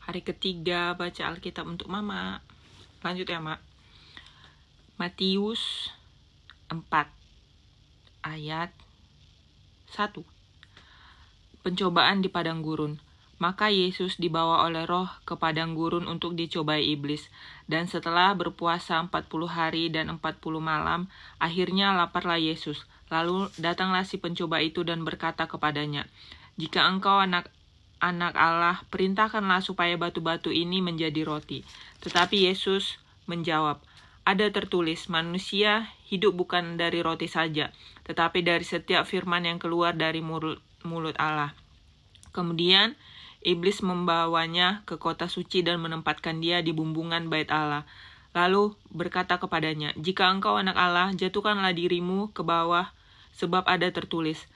Hari ketiga baca Alkitab untuk Mama. Lanjut ya, Mak. Matius 4 ayat 1. Pencobaan di padang gurun. Maka Yesus dibawa oleh Roh ke padang gurun untuk dicobai iblis. Dan setelah berpuasa 40 hari dan 40 malam, akhirnya laparlah Yesus. Lalu datanglah si pencoba itu dan berkata kepadanya, "Jika engkau anak Allah, perintahkanlah supaya batu-batu ini menjadi roti." Tetapi Yesus menjawab, "Ada tertulis, manusia hidup bukan dari roti saja, tetapi dari setiap firman yang keluar dari mulut Allah." Kemudian iblis membawanya ke kota suci dan menempatkan dia di bumbungan bait Allah. Lalu berkata kepadanya, "Jika engkau anak Allah, jatuhkanlah dirimu ke bawah, sebab ada tertulis,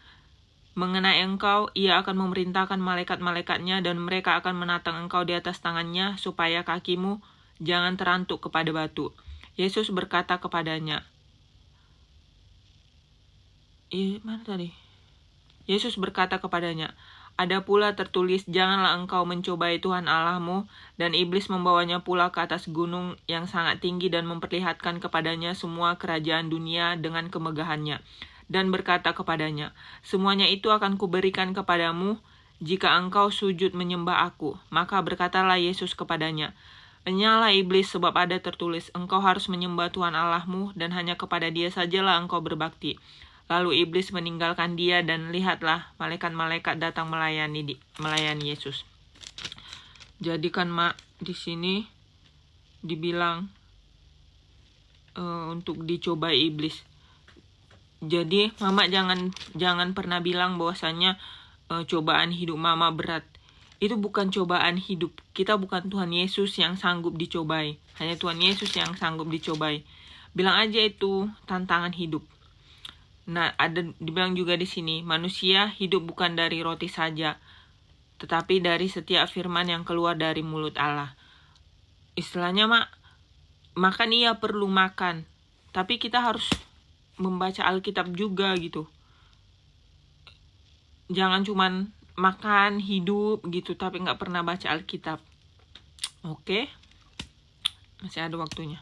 mengenai engkau, ia akan memerintahkan malaikat-malaikatnya dan mereka akan menatang engkau di atas tangannya supaya kakimu jangan terantuk kepada batu." Yesus berkata kepadanya, Yesus berkata kepadanya, "Ada pula tertulis, janganlah engkau mencobai Tuhan Allahmu." Dan iblis membawanya pula ke atas gunung yang sangat tinggi dan memperlihatkan kepadanya semua kerajaan dunia dengan kemegahannya. Dan berkata kepadanya, "Semuanya itu akan kuberikan kepadamu jika engkau sujud menyembah aku." Maka berkatalah Yesus kepadanya, "Enyalah iblis, sebab ada tertulis, engkau harus menyembah Tuhan Allahmu dan hanya kepada Dia sajalah engkau berbakti." Lalu iblis meninggalkan dia dan lihatlah malaikat-malaikat datang melayani Yesus. Jadi kan, Mak, di sini dibilang untuk dicobai iblis. Jadi Mama jangan pernah bilang bahwasannya cobaan hidup Mama berat. Itu bukan cobaan hidup. Kita bukan Tuhan Yesus yang sanggup dicobai. Hanya Tuhan Yesus yang sanggup dicobai. Bilang aja itu tantangan hidup. Nah, ada dibilang juga di sini, manusia hidup bukan dari roti saja, tetapi dari setiap firman yang keluar dari mulut Allah. Istilahnya, Mak, makan iya perlu makan, tapi kita harus membaca Alkitab juga gitu. Jangan cuman makan, hidup gitu, tapi nggak pernah baca Alkitab. Oke? Masih ada waktunya.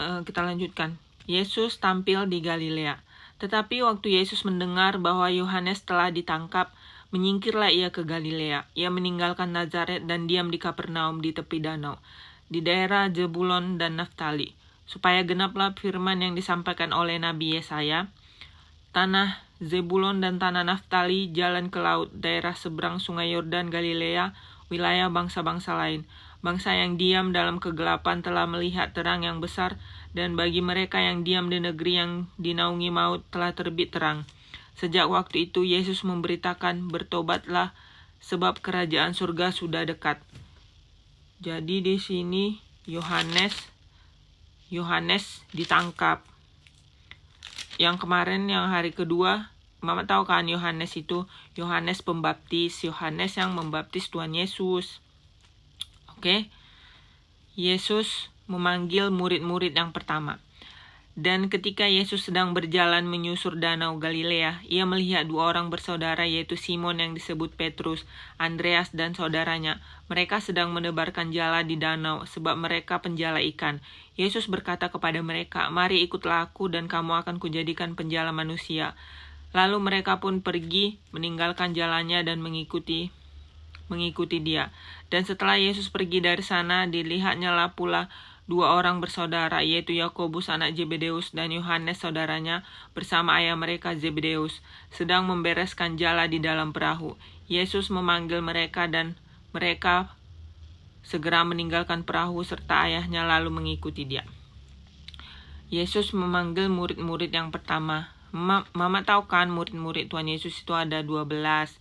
Kita lanjutkan. Yesus tampil di Galilea. Tetapi waktu Yesus mendengar bahwa Yohanes telah ditangkap, menyingkirlah ia ke Galilea. Ia meninggalkan Nazaret dan diam di Kapernaum di tepi danau, di daerah Zebulon dan Naftali, supaya genaplah firman yang disampaikan oleh Nabi Yesaya, "Tanah Zebulon dan tanah Naftali, jalan ke laut, daerah seberang sungai Yordan Galilea, wilayah bangsa-bangsa lain. Bangsa yang diam dalam kegelapan telah melihat terang yang besar, dan bagi mereka yang diam di negeri yang dinaungi maut telah terbit terang." Sejak waktu itu Yesus memberitakan, "Bertobatlah, sebab kerajaan surga sudah dekat." Jadi di sini Yohanes ditangkap. Yang kemarin, yang hari kedua, Mama tahu kan Yohanes itu Yohanes Pembaptis, Yohanes yang membaptis Tuhan Yesus. Oke. Yesus memanggil murid-murid yang pertama. Dan ketika Yesus sedang berjalan menyusur danau Galilea, ia melihat dua orang bersaudara, yaitu Simon yang disebut Petrus, Andreas dan saudaranya. Mereka sedang menebarkan jala di danau, sebab mereka penjala ikan. Yesus berkata kepada mereka, "Mari ikutlah aku dan kamu akan kujadikan penjala manusia." Lalu mereka pun pergi, meninggalkan jalannya dan mengikuti dia. Dan setelah Yesus pergi dari sana, dilihatnyalah pula dua orang bersaudara, yaitu Yakobus anak Zebedeus dan Yohanes saudaranya, bersama ayah mereka Zebedeus, sedang membereskan jala di dalam perahu. Yesus memanggil mereka dan mereka segera meninggalkan perahu serta ayahnya lalu mengikuti dia. Yesus memanggil murid-murid yang pertama. Mama tahu kan murid-murid Tuhan Yesus itu ada 12.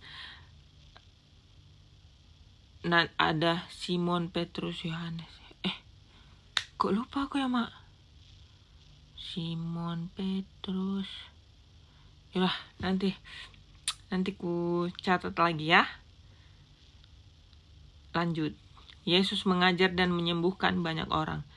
Nah, ada Simon, Petrus, Yohanes. Kok lupa aku ya, Mak? Simon, Petrus. Yalah, nanti ku catat lagi ya. Lanjut. Yesus mengajar dan menyembuhkan banyak orang.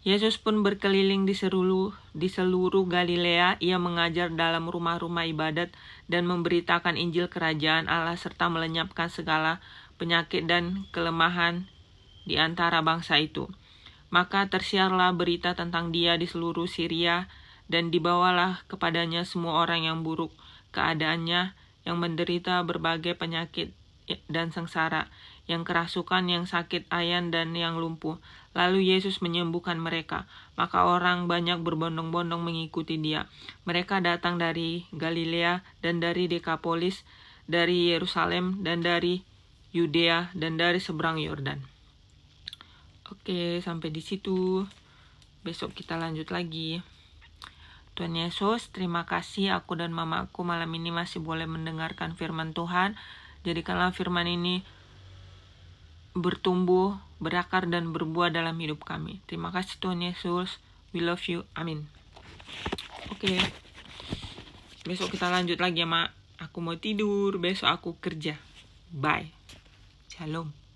Yesus pun berkeliling di seluruh Galilea. Ia mengajar dalam rumah-rumah ibadat dan memberitakan Injil kerajaan Allah serta melenyapkan segala penyakit dan kelemahan di antara bangsa itu. Maka tersiarlah berita tentang dia di seluruh Syria, dan dibawalah kepadanya semua orang yang buruk keadaannya, yang menderita berbagai penyakit dan sengsara, yang kerasukan, yang sakit ayan, dan yang lumpuh. Lalu Yesus menyembuhkan mereka. Maka orang banyak berbondong-bondong mengikuti dia. Mereka datang dari Galilea dan dari Dekapolis, dari Yerusalem dan dari Yudea dan dari seberang Yordan. Oke, sampai di situ. Besok kita lanjut lagi. Tuhan Yesus, terima kasih aku dan mamaku malam ini masih boleh mendengarkan firman Tuhan. Jadikanlah firman ini bertumbuh, berakar, dan berbuah dalam hidup kami. Terima kasih Tuhan Yesus. We love you. Amin. Oke. Besok kita lanjut lagi ya, Mak. Aku mau tidur, besok aku kerja. Bye. Shalom.